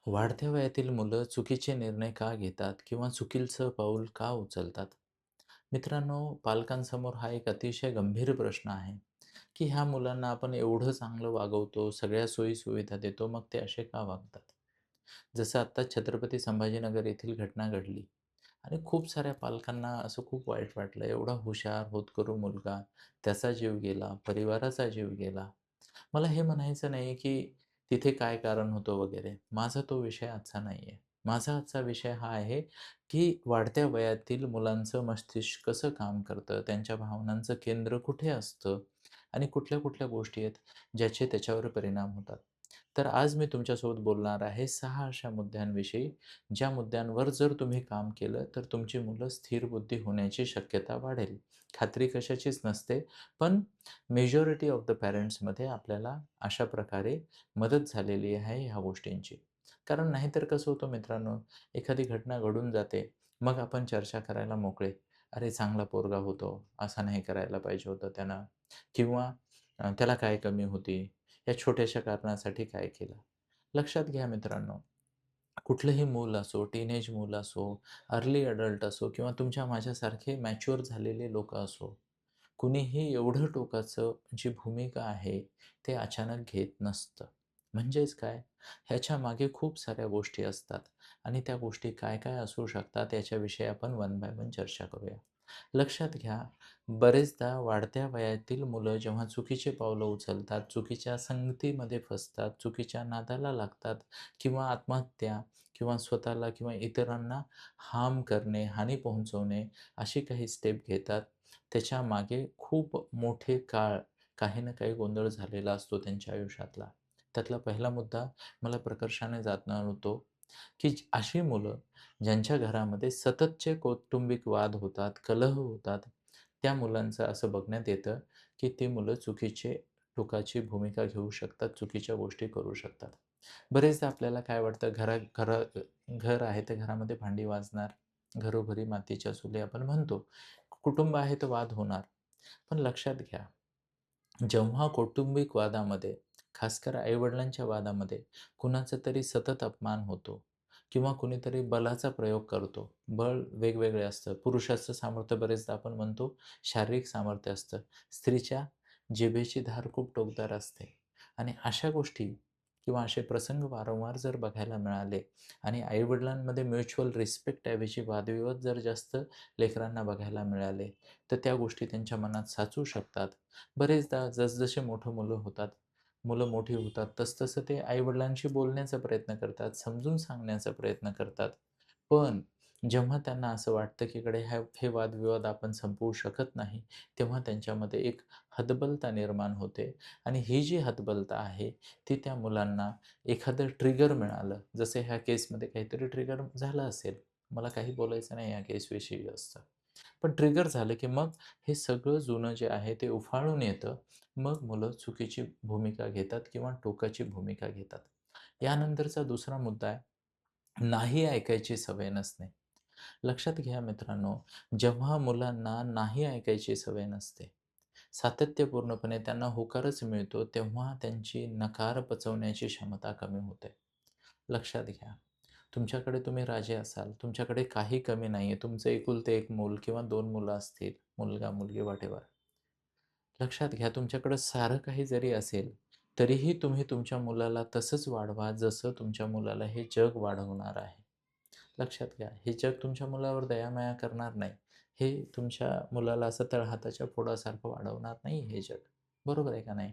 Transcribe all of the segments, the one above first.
वाढत्या वयातील मुलं चुकीचे निर्णय का घेतात किंवा चुकीचं पाऊल का उचलतात? मित्रांनो, पालकांसमोर हा एक अतिशय गंभीर प्रश्न आहे, की ह्या मुलांना आपण एवढं चांगलं वागवतो, सगळ्या सोयी-सुविधा देतो, मग ते असे का वागतात? जसं आत्ता छत्रपती संभाजीनगर येथील घटना घडली आणि खूप साऱ्या पालकांना असं खूप वाईट वाटलं. एवढा हुशार, होतकरू मुलगा, त्याचा जीव गेला, परिवाराचा जीव गेला. मला हे म्हणायचं नाही, की तिथे काय कारण होतं वगैरे. माझा तो विषय आजचा नाही आहे. माझा आजचा विषय हा आहे, की वाढत्या वयातील मुलांचं मस्तिष्क कसं काम करतं, त्यांच्या भावनांचं केंद्र कुठे असतं आणि कुठल्या-कुठल्या गोष्टी आहेत, ज्याचे त्याच्यावर परिणाम होतात. तर आज मी तुमच्यासोबत बोलणार आहे 6 अशा मुद्द्यांविषयी, ज्या मुद्द्यांवर जर तुम्ही काम केलं, तर तुमची मुलं स्थिर बुद्धी होण्याची शक्यता वाढेल. खात्री कशाचीच नसते, पण मेजॉरिटी ऑफ द पॅरेंट्समध्ये आपल्याला अशा प्रकारे मदत झालेली आहे ह्या गोष्टींची. कारण नाहीतर कसं होतं मित्रांनो, एखादी घटना घडून जाते, मग आपण चर्चा करायला मोकळे. "अरे, चांगला पोरगा होतो, असं नाही करायला पाहिजे होतं त्यानं" किंवा "त्याला काय कमी होती? या छोट्याशा कारणासाठी काय केलं?" लक्षात घ्या मित्रांनो, कुठलंही मूल असो, टीनेज मूल असो, अर्ली अडल्ट असो किंवा तुमच्या माझ्यासारखे मॅच्युअर झालेले लोकं असो, कुणीही एवढं टोकाचं जी भूमिका आहे, ते अचानक घेत नसतं. म्हणजेच काय? ह्याच्या मागे खूप साऱ्या गोष्टी असतात आणि त्या गोष्टी काय-काय असू शकतात याच्याविषयी आपण वन बाय वन चर्चा करूया. लक्षात घ्या, बरेचदा वाढत्या वयातील मुलं जेव्हा चुकीची पावलं उचलतात, चुकीच्या संगतीमध्ये फसतात, चुकीच्या नादाला लागतात किंवा आत्महत्या किंवा स्वतःला किंवा इतरांना हार्म करणे, हानी पोहोचवणे अशी काही स्टेप घेतात. त्याच्यामागे खूप मोठे काळ काही ना काही गोंधळ झालेला असतो त्यांच्या आयुष्यातला. त्यातला पहिला मुद्दा मला प्रकर्षाने जाणवतो, की अशी मुलं ज्यांच्या घरामध्ये सततचे कौटुंबिक वाद होतात, कलह होतात, त्या मुलांचं असं बघण्यात येतं, की ती मुलं चुकीचे टोकाची भूमिका घेऊ शकतात, चुकीच्या गोष्टी करू शकतात. बरेचदा आपल्याला काय वाटतं घर आहे तर घरामध्ये भांडी वाजणार, घरोघरी मातीच्या चुली आपण म्हणतो. कुटुंब आहे तर वाद होणार. पण लक्षात घ्या, जेव्हा कौटुंबिक वादामध्ये, खासकर आई-वडिलांच्या वादामध्ये कुणाचा तरी सतत अपमान होतो किंवा कुणीतरी बलाचा प्रयोग करतो. बळ वेगवेगळे असतं. पुरुषाचं सामर्थ्य बरेचदा आपण म्हणतो शारीरिक सामर्थ्य असतं. स्त्रीच्या जिभेची धार खूप टोकदार असते आणि अशा गोष्टी किंवा असे प्रसंग वारंवार जर बघायला मिळाले आणि आई-वडिलांमध्ये म्युच्युअल रिस्पेक्ट ऐवजी वादविवाद जर जास्त लेकरांना बघायला मिळाले, तर त्या गोष्टी त्यांच्या मनात साचू शकतात. बरेचदा जसजसे मोठं मुलं मोठी होतात, तसतसं ते आई-वडिलांशी बोलण्याचा प्रयत्न करतात, समजून सांगण्याचा प्रयत्न करतात. पण जेव्हा त्यांना असं वाटतं, की हे वादविवाद आपण संपवू शकत नाही, तेव्हा त्यांच्यामध्ये एक हतबलता निर्माण होते आणि ही जी हतबलता आहे, ती त्या मुलांना एखादं ट्रिगर मिळालं, जसं ह्या केसमध्ये काहीतरी ट्रिगर झालं असेल. मला काही बोलायचं नाही या केसविषयी जास्त. पण ट्रिगर झालं, की मग हे सगळं जुनं जे आहे ते उफाळून येतं. मग मुलं चुकीची भूमिका घेतात किंवा टोकाची भूमिका घेतात. यानंतरचा दुसरा मुद्दा आहे, नाही ऐकायची सवय नसणे. लक्षात घ्या मित्रांनो, जेव्हा मुलांना नाही ऐकायची सवय नसते, सातत्यपूर्णपणे त्यांना होकारच मिळतो, तेव्हा त्यांची नकार पचवण्याची क्षमता कमी होते. लक्षात घ्या. तुमच्याकडे तुम्ही राजे असाल, तुमच्याकडे काही कमी नाही आहे. तुमचं एकुलते एक मूल किंवा 2 मुलं असतील, मुलगा, मुलगी व्हॉटएव्हर. लक्षात घ्या तुमच्याकडं सारं काही जरी असेल, तरीही तुम्ही तुमच्या मुलाला तसंच वाढवा, जसं तुमच्या मुलाला हे जग वाढवणार आहे. लक्षात घ्या, हे जग तुमच्या मुलावर दयामाया करणार नाही. हे तुमच्या मुलाला असं तळहाताच्या फोडासारखं वाढवणार नाही हे जग. बरोबर आहे का नाही?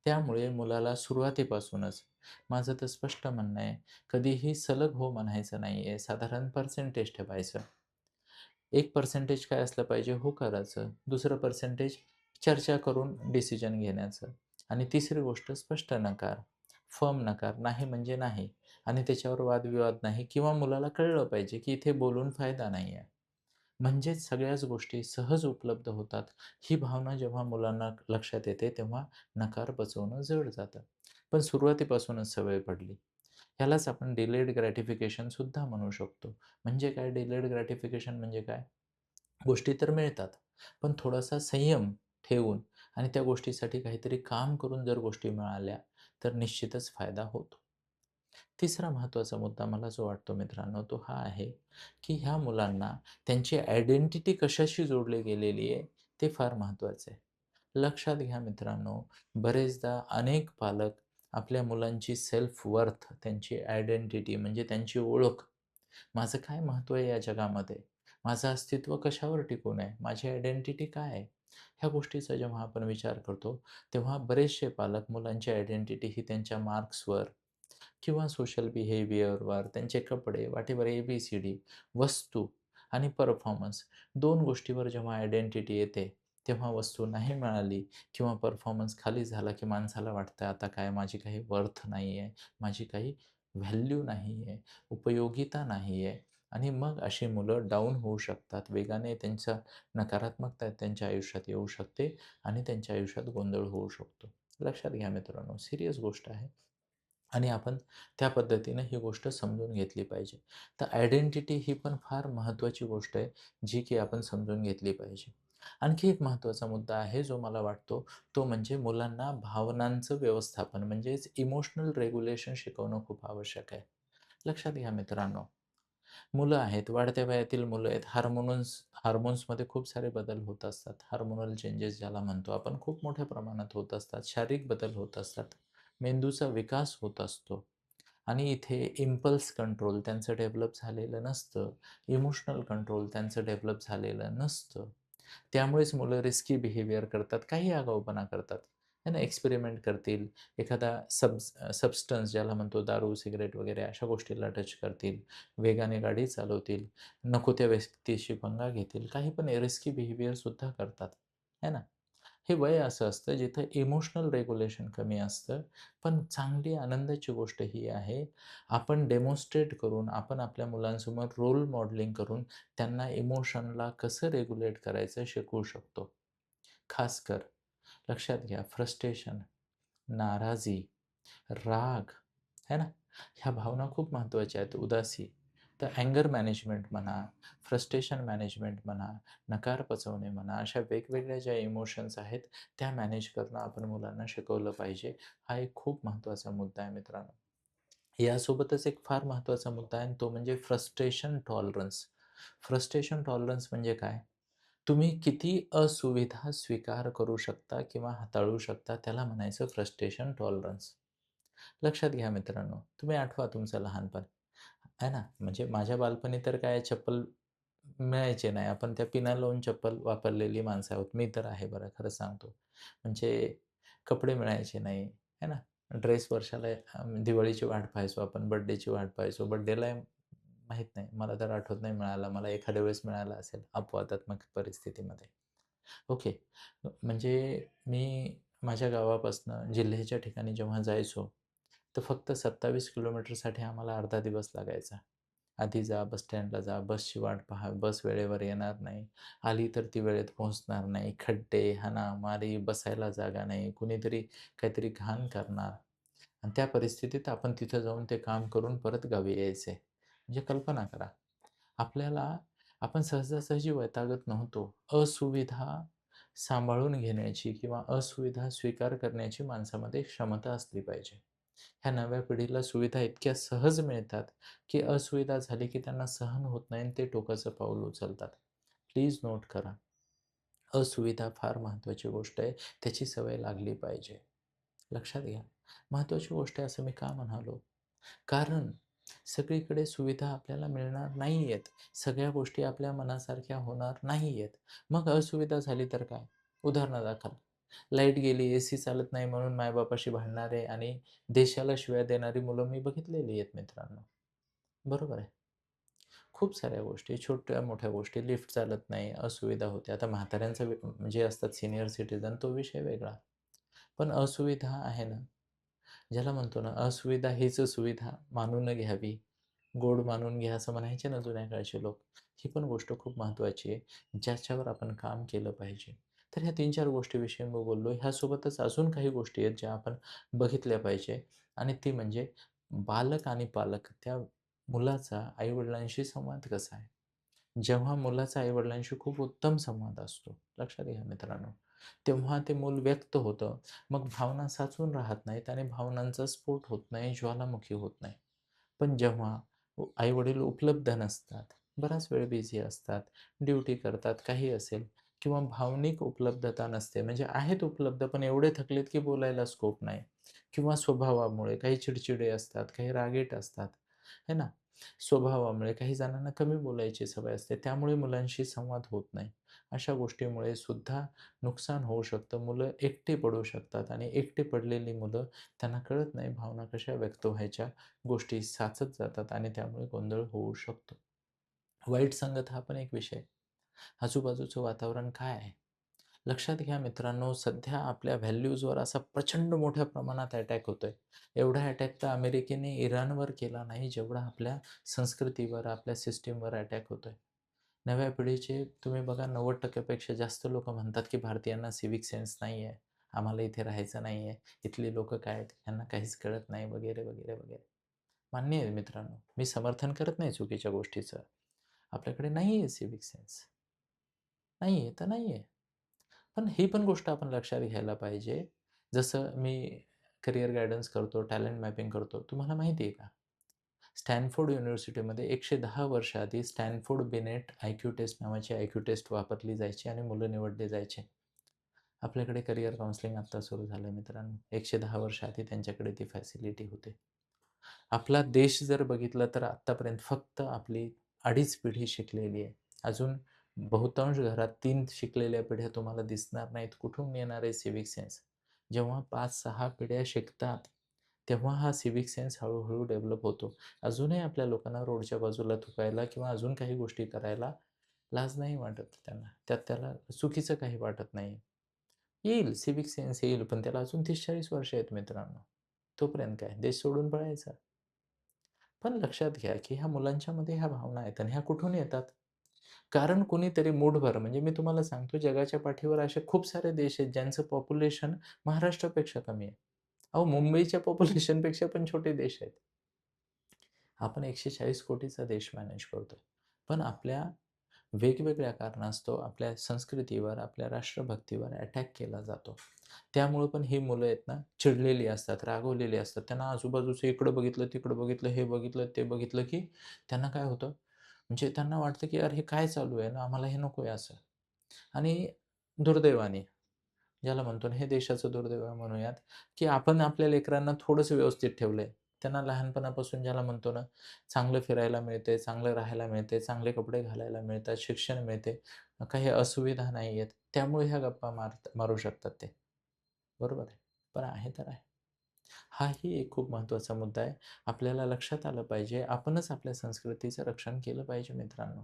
त्यामुळे मुलाला सुरुवातीपासूनच माझं तर स्पष्ट म्हणणं आहे, कधीही सलग हो म्हणायचं नाही आहे. साधारण पर्सेंटेज ठेवायचं. एक पर्सेंटेज काय असलं पाहिजे होकाराचं, दुसरं पर्सेंटेज चर्चा करून डिसिजन घेण्याचं आणि तिसरी गोष्ट स्पष्ट नकार, फर्म नकार, नाही म्हणजे नाही आणि त्याच्यावर वादविवाद नाही किंवा मुलाला कळलं पाहिजे, की इथे बोलून फायदा नाही आहे. म्हणजेच सगळ्याच गोष्टी सहज उपलब्ध होतात. ही भावना जेव्हा मुलांना लक्षात येते, तेव्हा नकार पचवणं जड जातं. पण सुरुवातीपासूनच सवय पडली. ह्यालाच आपण डिलेड ग्रॅटिफिकेशन सुद्धा म्हणू शकतो. म्हणजे काय डिलेड ग्रॅटिफिकेशन म्हणजे काय? गोष्टी तर मिळतात, पण थोडासा संयम ठेवून आणि त्या गोष्टीसाठी काहीतरी काम करून जर गोष्टी मिळाल्या, तर निश्चितच फायदा होतो. तिसरा महत्त्वाचा मुद्दा मला जो वाटतो मित्रांनो, तो हा आहे, की ह्या मुलांना त्यांची आयडेंटिटी कशाशी जोडली गेलेली आहे, ते फार महत्त्वाचं आहे. लक्षात घ्या मित्रांनो, बरेचदा अनेक पालक आपल्या मुलांची सेल्फ वर्थ, त्यांची आयडेंटिटी म्हणजे त्यांची ओळख, माझं काय महत्त्व आहे या जगामध्ये? माझं अस्तित्व कशावर टिकून आहे? माझी आयडेंटिटी काय आहे? ह्या गोष्टीचा जेव्हा आपण विचार करतो, तेव्हा बरेचसे पालक मुलांची आयडेंटिटी ही त्यांच्या मार्क्सवर किंवा सोशल बिहेवियरवर, त्यांचे कपडे, व्हॉटएव्हर ए-बी-सी-डी, वस्तू आणि परफॉर्मन्स 2 गोष्टीवर जेव्हा आयडेंटिटी येते, तेव्हा वस्तू नाही मिळाली किंवा परफॉर्मन्स खाली झाला, की माणसाला वाटतं आता काय माझी काही वर्थ नाही आहे, माझी काही व्हॅल्यू नाही आहे, उपयोगिता नाही आहे आणि मग अशी मुलं डाऊन होऊ शकतात. वेगाने त्यांचा नकारात्मकता त्यांच्या आयुष्यात येऊ शकते आणि त्यांच्या आयुष्यात गोंधळ होऊ शकतो. लक्षात घ्या मित्रांनो, सीरियस गोष्ट आहे. आणि आपण त्या पद्धतीनं ही गोष्ट समजून घेतली पाहिजे. तर आयडेंटिटी ही पण फार महत्त्वाची गोष्ट आहे, जी की आपण समजून घेतली पाहिजे. आणखी एक महत्त्वाचा मुद्दा आहे, जो मला वाटतो, तो म्हणजे मुलांना भावनांचं व्यवस्थापन म्हणजेच इमोशनल रेग्युलेशन शिकवणं खूप आवश्यक आहे. लक्षात घ्या मित्रांनो, मुलं आहेत, वाढत्या वयातील मुलं आहेत, हार्मोन्समध्ये खूप सारे बदल होत असतात. हार्मोनल चेंजेस ज्याला म्हणतो आपण, खूप मोठ्या प्रमाणात होत असतात. शारीरिक बदल होत असतात. मेंदूचा विकास होत असतो. आणि इथे इम्पल्स कंट्रोल त्यांचं डेव्हलप झालेलं नसतं. इमोशनल कंट्रोल त्यांचं डेव्हलप झालेलं नसतं. त्यामुळेच मुलं रिस्की बिहेवियर करतात, काही आगाऊपणा करतात. आहे ना, एक्सपेरिमेंट करतील, एखादा सबस्टन्स ज्याला म्हणतो दारू, सिगारेट वगैरे अशा गोष्टीला टच करतील, वेगाने गाडी चालवतील, नको त्या व्यक्तीशी पंगा घेतील, काही पण रिस्की बिहेवियरसुद्धा करतात. आहे ना? हे वय असं असतं जिथं इमोशनल रेग्युलेशन कमी असतं. पण चांगली आनंदाची गोष्ट ही आहे, आपण डेमॉन्स्ट्रेट करून, आपण आपल्या मुलांसमोर रोल मॉडेलिंग करून त्यांना इमोशनला कसं रेग्युलेट करायचं शिकवू शकतो. खासकर लक्षात घ्या, फ्रस्ट्रेशन, नाराजी, राग, है ना? ह्या भावना खूप महत्त्वाच्या आहेत. उदासी. तर अँगर मॅनेजमेंट म्हणा, फ्रस्ट्रेशन मॅनेजमेंट म्हणा, नकार पचवणे म्हणा, अशा वेगवेगळ्या ज्या इमोशन्स आहेत, त्या मॅनेज करणं आपण मुलांना शिकवलं पाहिजे. हा एक खूप महत्त्वाचा मुद्दा आहे मित्रांनो. यासोबतच एक फार महत्त्वाचा मुद्दा आहे आणि तो म्हणजे फ्रस्ट्रेशन टॉलरन्स. फ्रस्ट्रेशन टॉलरन्स म्हणजे काय? तुम्ही किती असुविधा स्वीकार करू शकता किंवा हाताळू शकता, त्याला म्हणायचं फ्रस्ट्रेशन टॉलरन्स. लक्षात घ्या मित्रांनो, तुम्ही आठवा तुमचं लहानपण, आहे ना? म्हणजे माझ्या बालपणी तर काय चप्पल मिळायचे नाही. आपण त्या पिना लावून चप्पल वापरलेली माणसं आहोत. मी तर आहे बरं, खरं सांगतो. म्हणजे कपडे मिळायचे नाही, आहे ना? ड्रेस वर्षाला दिवाळीची वाट पाहायचो आपण, बर्थडेची वाट पाहायचो. बर्थडेला माहीत नाही, मला तर आठवत नाही मिळाला. मला एखाद्या वेळेस मिळाला असेल अपवादात्मक परिस्थितीमध्ये. ओके. म्हणजे मी माझ्या गावापासनं जिल्ह्याच्या ठिकाणी जेव्हा जायचो, तर फक्त 27 किलोमीटरसाठी आम्हाला अर्धा दिवस लागायचा. आधी जा, बस स्टँडला जा, बसची वाट पहा, बस वेळेवर येणार नाही, आली तर ती वेळेत पोहोचणार नाही, खड्डे, हाणामारी, बसायला जागा नाही, कुणीतरी काहीतरी घाण करणार आणि त्या परिस्थितीत आपण तिथं जाऊन ते काम करून परत गावी यायचे. म्हणजे कल्पना करा. आपल्याला आपण सहजासहजी वैतागत नव्हतो. असुविधा सांभाळून घेण्याची किंवा असुविधा स्वीकार करण्याची माणसामध्ये क्षमता असली पाहिजे. ह्या नव्या पिढीला सुविधा इतक्या सहज मिळतात, की असुविधा झाली की त्यांना सहन होत नाही आणि ते टोकाचं पाऊल उचलतात. प्लीज नोट करा. असुविधा फार महत्त्वाची गोष्ट आहे. त्याची सवय लागली पाहिजे. लक्षात घ्या. महत्त्वाची गोष्ट आहे असं मी का म्हणालो? कारण सगळीकडे सुविधा आपल्याला मिळणार नाही आहेत. सगळ्या गोष्टी आपल्या मनासारख्या होणार नाही आहेत. मग असुविधा झाली तर काय? उदाहरणादाखल लाईट गेली, एसी चालत नाही म्हणून मायबापाशी भांडणारे आणि देशाला शिव्या देणारी मुलं मी बघितलेली आहेत मित्रांनो. बरोबर आहे. खूप साऱ्या गोष्टी, छोट्या-मोठ्या गोष्टी, लिफ्ट चालत नाही, असुविधा होते. आता म्हाताऱ्यांचं जे असतात सीनियर सिटिझन तो विषय वेगळा. पण असुविधा आहे ना, ज्याला म्हणतो ना, असुविधा हीच सुविधा मानून घ्यावी, गोड मानून घ्या असं म्हणायचे ना जुन्या काळचे लोक. ही पण गोष्ट खूप महत्त्वाची आहे, ज्याच्यावर आपण काम केलं पाहिजे. तर ह्या 3-4 गोष्टीविषयी मी बोललो. ह्यासोबतच अजून काही गोष्टी आहेत ज्या आपण बघितल्या पाहिजे आणि ती म्हणजे बालक आणि पालक त्या मुलाचा आई संवाद कसा आहे? जेव्हा मुलाचा आई खूप उत्तम संवाद असतो, लक्षात घ्या मित्रांनो, तेव्हा ते मूल व्यक्त होतं. मग भावना साचून राहत नाहीत आणि भावनांचा स्फोट होत नाही, ज्वालामुखी होत नाही. पण जेव्हा आई-वडील उपलब्ध नसतात, बराच वेळ बिझी असतात, ड्युटी करतात, काही असेल किंवा भावनिक उपलब्धता नसते, म्हणजे आहेत उपलब्ध पण एवढे थकलेत की बोलायला स्कोप नाही किंवा स्वभावामुळे काही चिडचिडे असतात, काही रागीट असतात, है ना? स्वभावामुळे काही जणांना कमी बोलायची सवय असते, त्यामुळे मुलांशी संवाद होत नाही. अशा गोष्टीमुळे सुद्धा नुकसान होऊ शकतं. मुलं एकटी पडू शकतात आणि एकटी पडलेली मुलं त्यांना कळत नाही भावना कशा व्यक्त व्हायच्या, गोष्टी साचत जातात आणि त्यामुळे गोंधळ होऊ शकतो. वाईट संगत हा पण एक विषय. आजूबाजूचं वातावरण काय आहे? लक्षात घ्या मित्रांनो, सध्या आपल्या व्हॅल्यूजवर असा प्रचंड मोठ्या प्रमाणात अटॅक होतोय. एवढा अटॅक तर अमेरिकेने इराणवर केला नाही, जेवढा आपल्या संस्कृतीवर, आपल्या सिस्टमवर अटॅक होतोय. नव्या पिढीचे तुम्ही बघा 90% पेक्षा जास्त लोकं म्हणतात, की भारतीयांना सिव्हिक सेन्स नाही आहे. आम्हाला इथे राहायचं नाही आहे. इथली लोकं काय आहेत, यांना काहीच कळत नाही वगैरे, वगैरे, वगैरे. मान्य आहे मित्रांनो, मी समर्थन करत नाही चुकीच्या गोष्टीचं. आपल्याकडे नाही आहे सिव्हिक सेन्स. नाही आहे तर नाही आहे. पण ही पण गोष्ट आपण लक्षात घ्यायला पाहिजे. जसं मी करियर गाईडन्स करतो, टॅलेंट मॅपिंग करतो. तुम्हाला माहिती आहे का? स्टॅनफोर्ड युनिव्हर्सिटीमध्ये 110 वर्ष आधी स्टॅनफोर्ड बिनेट आय-क्यू टेस्ट नावाची आय-क्यू टेस्ट वापरली जायची आणि मुलं निवडले जायचे. आपल्याकडे करियर काउन्सिलिंग आत्ता सुरू झालं मित्रांनो. 110 वर्ष आधी त्यांच्याकडे ती फॅसिलिटी होती. आपला देश जर बघितला तर आत्तापर्यंत फक्त आपली 2.5 पिढी शिकलेली आहे. अजून बहुतांश घरात 3 शिकलेल्या पिढ्या तुम्हाला दिसणार नाहीत. कुठून येणार आहे सिव्हिक सेन्स? जेव्हा 5-6 पिढ्या शिकतात, तेव्हा हा सिव्हिक सेन्स हळू डेव्हलप होतो. अजूनही आपल्या लोकांना रोडच्या बाजूला थुकायला किंवा अजून काही गोष्टी करायला लाज नाही वाटत त्यांना. त्यात त्याला चुकीचं काही वाटत नाही. येईल सिव्हिक सेन्स येईल, पण त्याला अजून 30-40 वर्ष आहेत मित्रांनो. तोपर्यंत काय देश सोडून पळायचं. पण लक्षात घ्या, की ह्या मुलांच्यामध्ये ह्या भावना आहेत आणि ह्या कुठून येतात? कारण कुणीतरी मूठभर म्हणजे मी तुम्हाला सांगतो जगाच्या पाठीवर असे खूप सारे देश आहेत ज्यांचं पॉप्युलेशन महाराष्ट्रापेक्षा कमी आहे. अहो, मुंबईच्या पॉप्युलेशनपेक्षा पण छोटे देश आहेत. आपण 140 कोटीचा देश मॅनेज करतोय. पण आपल्या वेगवेगळ्या कारणास्तव आपल्या संस्कृतीवर, आपल्या राष्ट्रभक्तीवर अटॅक केला जातो. त्यामुळं पण ही मुलं आहेत ना, चिडलेली असतात, रागवलेली असतात. त्यांना आजूबाजूचं इकडं बघितलं, तिकडं बघितलं, हे बघितलं, ते बघितलं, की त्यांना काय होतं, म्हणजे त्यांना वाटतं, की "यार हे काय चालू आहे ना, आम्हाला हे नको आहे असं." आणि दुर्दैवाने ज्याला म्हणतो ना, हे देशाचं दुर्दैव आहे म्हणूयात, की आपण आपल्या लेकरांना थोडंसं व्यवस्थित ठेवलंय. त्यांना लहानपणापासून ज्याला म्हणतो ना, चांगलं फिरायला मिळतंय, चांगलं राहायला मिळतंय, चांगले कपडे घालायला मिळतात, शिक्षण मिळते, काही असुविधा नाही आहेत. त्यामुळे ह्या गप्पा मारू शकतात ते. बरोबर आहे. पण आहे तर आहे. हाही एक खूप महत्त्वाचा मुद्दा आहे. आपल्याला लक्षात आलं पाहिजे, आपणच आपल्या संस्कृतीचं रक्षण केलं पाहिजे मित्रांनो.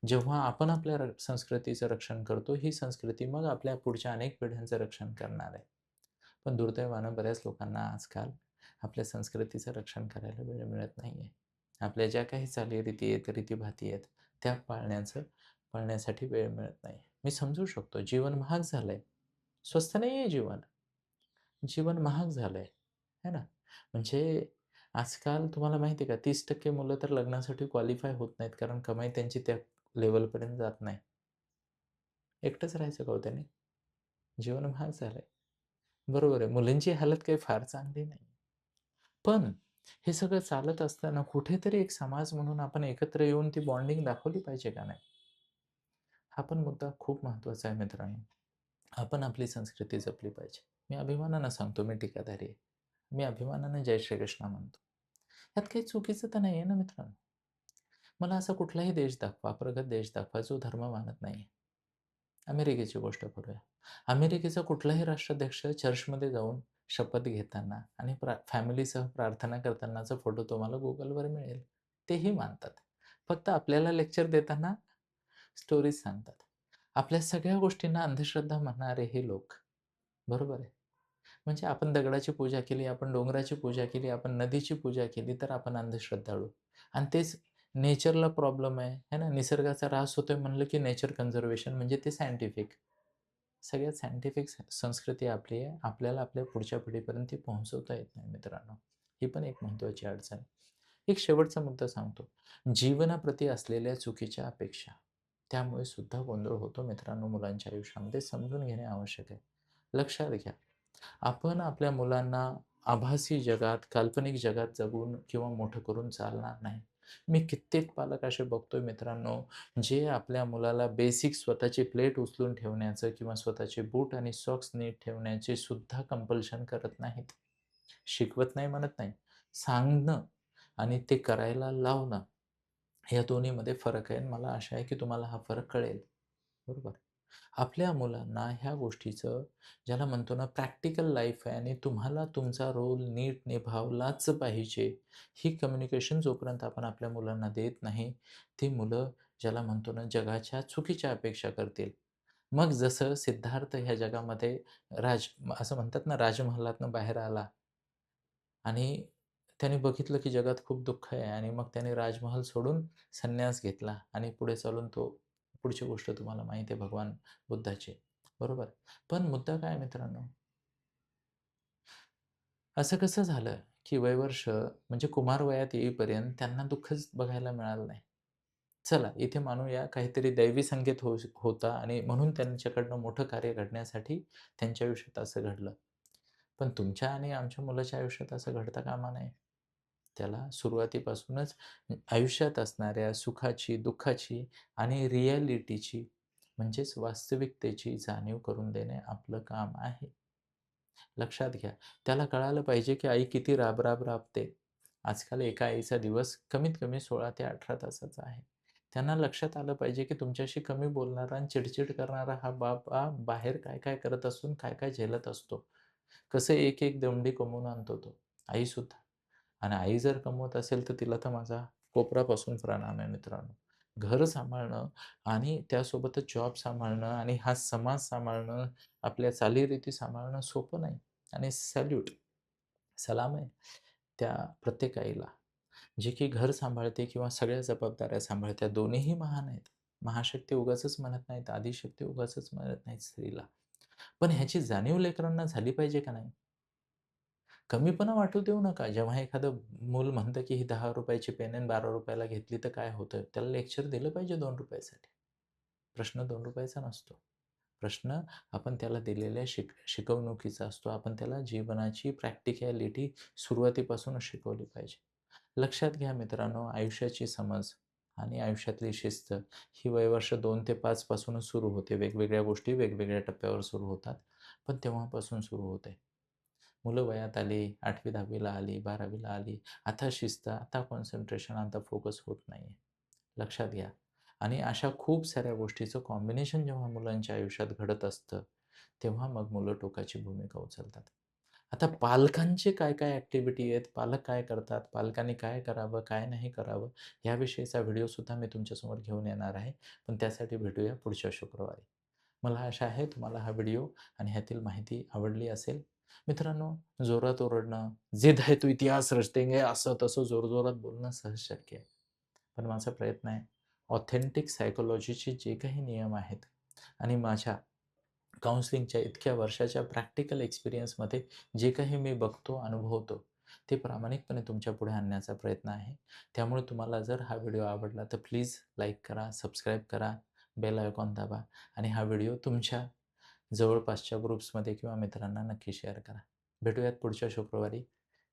जेव्हा आपण आपल्या संस्कृतीचं रक्षण करतो, ही संस्कृती मग आपल्या पुढच्या अनेक पिढ्यांचं रक्षण करणार आहे. पण दुर्दैवानं बऱ्याच लोकांना आजकाल आपल्या संस्कृतीचं रक्षण करायला वेळ मिळत नाहीये. आपल्या ज्या काही चालीरीती आहेत, रीतीभाती आहेत, त्या पाळण्यासाठी वेळ मिळत नाही. मी समजू शकतो, जीवन महाग झालंय. स्वस्त नाहीये जीवन. जीवन महाग झालंय, है ना? म्हणजे आजकाल तुम्हाला माहिती आहे का 30% मुलं तर लग्नासाठी क्वालिफाय होत नाहीत, कारण कमाई त्यांची त्या लेव्हलपर्यंत जात नाही. एकटंच राहायचं का हो त्याने? जीवन महाग झालंय. बरोबर आहे. मुलींची हालत काही फार चांगली नाही. पण हे सगळं चालत असताना कुठेतरी एक समाज म्हणून आपण एकत्र येऊन ती बॉन्डिंग दाखवली पाहिजे का नाही? हा पण मुद्दा खूप महत्त्वाचा आहे मित्रांनो. आपण आपली संस्कृती जपली पाहिजे. मी अभिमानानं सांगतो मी टीकाधारी आहे. मी अभिमानानं जय श्रीकृष्ण म्हणतो. यात काही चुकीचं तर नाही आहे ना मित्रांनो. मला असा कुठलाही देश दाखवा, प्रगत देश दाखवा जो धर्म मानत नाही. अमेरिकेची गोष्ट करूया. अमेरिकेचा कुठलाही राष्ट्राध्यक्ष चर्चमध्ये जाऊन शपथ घेताना आणि फॅमिलीसह प्रार्थना करतानाचा फोटो तुम्हाला Googleवर मिळेल. तेही मानतात. फक्त आपल्याला लेक्चर देताना स्टोरीज सांगतात. आपल्या सगळ्या गोष्टींना अंधश्रद्धा म्हणणारे हे लोक. बरोबर आहे. म्हणजे आपण दगडाची पूजा केली, आपण डोंगराची पूजा केली, आपण नदीची पूजा केली, तर आपण अंधश्रद्धाळू. आणि तेच नेचरला प्रॉब्लेम आहे, है ना? निसर्गाचा ऱ्हास होतोय म्हणलं की नेचर कन्झर्वेशन म्हणजे ते सायंटिफिक. सगळ्यात सायंटिफिक संस्कृती आपली आहे. आपल्याला आपल्या पुढच्या पिढीपर्यंत ती पोहोचवता येत नाही मित्रांनो. ही पण एक महत्त्वाची अडचण आहे. एक शेवटचा मुद्दा सांगतो. जीवनाप्रती असलेल्या चुकीच्या अपेक्षा. त्यामुळे सुद्धा गोंधळ होतो मित्रांनो मुलांच्या आयुष्यामध्ये. समजून घेणे आवश्यक आहे. लक्षात घ्या. आपण आपल्या मुलांना आभासी जगात, काल्पनिक जगात जगून किंवा मोठं करून चालणार नाही. मी कित्येक पालक असे बघतोय मित्रांनो, जे आपल्या मुलाला बेसिक स्वतःची प्लेट उचलून ठेवण्याचं किंवा स्वतःचे बूट आणि सॉक्स नीट ठेवण्याचे सुद्धा कंपल्शन करत नाहीत. शिकवत नाही म्हणत नाही. सांगणं आणि ते करायला लावणं, या दोन्हीमध्ये फरक आहे आणि मला आशा आहे की तुम्हाला हा फरक कळेल. बरोबर. आपल्या मुलांना ह्या गोष्टीचं, ज्याला म्हणतो ना प्रॅक्टिकल लाईफ आहे आणि तुम्हाला तुमचा रोल नीट निभावलाच पाहिजे. ही कम्युनिकेशन जोपर्यंत आपण आपल्या मुलांना देत नाही, ती मुलं ज्याला म्हणतो ना जगाच्या चुकीच्या अपेक्षा करतील. मग जसं सिद्धार्थ ह्या जगामध्ये असं म्हणतात ना राजमहालातनं बाहेर आला आणि त्याने बघितलं की जगात खूप दुःख आहे आणि मग त्याने राजमहाल सोडून संन्यास घेतला आणि पुढे चालून तो पुढची गोष्ट तुम्हाला माहिती आहे भगवान बुद्धाची. बरोबर. पण मुद्दा काय आहे मित्रांनो, असं कसं झालं, की वयवर्ष म्हणजे कुमारवयात येईपर्यंत त्यांना दुःखच बघायला मिळालं नाही. चला इथे मानूया काहीतरी दैवी संकेत होता आणि म्हणून त्यांच्याकडनं मोठं कार्य घडण्यासाठी त्यांच्या आयुष्यात असं घडलं. पण तुमच्या आणि आमच्या मुलाच्या आयुष्यात असं घडता कामा नये. त्याला सुरुवातीपासूनच आयुष्यात असणाऱ्या सुखाची, दुःखाची आणि रिॲलिटीची म्हणजेच वास्तविकतेची जाणीव करून देणे आपलं काम आहे. लक्षात घ्या. त्याला कळालं पाहिजे, की आई किती राब-राब राबते. आजकाल एका आईचा दिवस कमीत कमी 16 ते 18 तासाचा आहे. त्यांना लक्षात आलं पाहिजे, की तुमच्याशी कमी बोलणारा आणि चिडचिड करणारा हा बाप बाहेर काय-काय करत असून काय-काय झेलत असतो. कसं एक-एक दंडी कमवून आणतो तो. आईसुद्धा. आणि आई जर कमवत असेल, तर तिला तर माझा कोपरापासून प्रणाम आहे मित्रांनो. घर सांभाळणं आणि त्यासोबतच जॉब सांभाळणं आणि हा समाज सांभाळणं, आपल्या चालीरीती सांभाळणं सोपं नाही आणि सलाम आहे त्या प्रत्येक आईला, जी की घर सांभाळते किंवा सगळ्या जबाबदाऱ्या सांभाळते. दोन्हीही महान आहेत. महाशक्ती उगाचच म्हणत नाहीत, आदिशक्ती उगाचच म्हणत नाहीत स्त्रीला. पण ह्याची जाणीव लेकरांना झाली पाहिजे का नाही? कमीपणा वाटू देऊ नका. जेव्हा एखादं मूल म्हणतं, की ही ₹10 ची पेन आहे ₹12 ला घेतली तर काय होतं? त्याला लेक्चर दिलं पाहिजे ₹2 साठी. प्रश्न ₹2 चा नसतो. प्रश्न आपण त्याला दिलेल्या शिकवणुकीचा असतो. आपण त्याला जीवनाची प्रॅक्टिकॅलिटी सुरुवातीपासूनच शिकवली पाहिजे. लक्षात घ्या मित्रांनो, आयुष्याची समज आणि आयुष्यातली शिस्त ही वयवर्ष 2 ते 5 पासूनच सुरू होते. वेगवेगळ्या गोष्टी वेगवेगळ्या टप्प्यावर सुरू होतात. पण तेव्हापासून सुरू होते. मुलं वयात आली, 8वी-10वी ला आली, 12वी ला आली. आता शिस्त, आता कॉन्सन्ट्रेशन, आता फोकस होत नाहीये. लक्षात घ्या. आणि अशा खूप साऱ्या गोष्टीचं कॉम्बिनेशन जेव्हा मुलांच्या आयुष्यात घडत असतं, तेव्हा मग मुलं टोकाची भूमिका उचलतात. आता पालकांची काय-काय ॲक्टिव्हिटी आहेत, पालक काय करतात, पालकांनी काय करावं, काय नाही करावं, याविषयीचा व्हिडिओसुद्धा मी तुमच्यासमोर घेऊन येणार आहे. पण त्यासाठी भेटूया पुढच्या शुक्रवारी. मला आशा आहे तुम्हाला हा व्हिडिओ आणि ह्यातील माहिती आवडली असेल. मित्रांनो, जोरात ओरडणं, "जिद है तो इतिहास रच देंगे" असं तसं जोरजोरात बोलणं सहज शक्य आहे. पण माझा प्रयत्न आहे, ऑथेंटिक सायकॉलॉजीचे जे काही नियम आहेत आणि माझ्या काउन्सिलिंगच्या इतक्या वर्षाच्या प्रॅक्टिकल एक्सपिरियन्समध्ये जे काही मी बघतो, अनुभवतो, ते प्रामाणिकपणे तुमच्या पुढे आणण्याचा प्रयत्न आहे. त्यामुळे तुम्हाला जर हा व्हिडिओ आवडला तर प्लीज लाईक करा, सबस्क्राईब करा, बेल आयकॉन दाबा आणि हा व्हिडिओ तुमच्या जवळपासच्या ग्रुप्समध्ये किंवा मित्रांना नक्की शेअर करा. भेटूयात पुढच्या शुक्रवारी.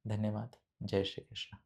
धन्यवाद. जय श्री कृष्ण.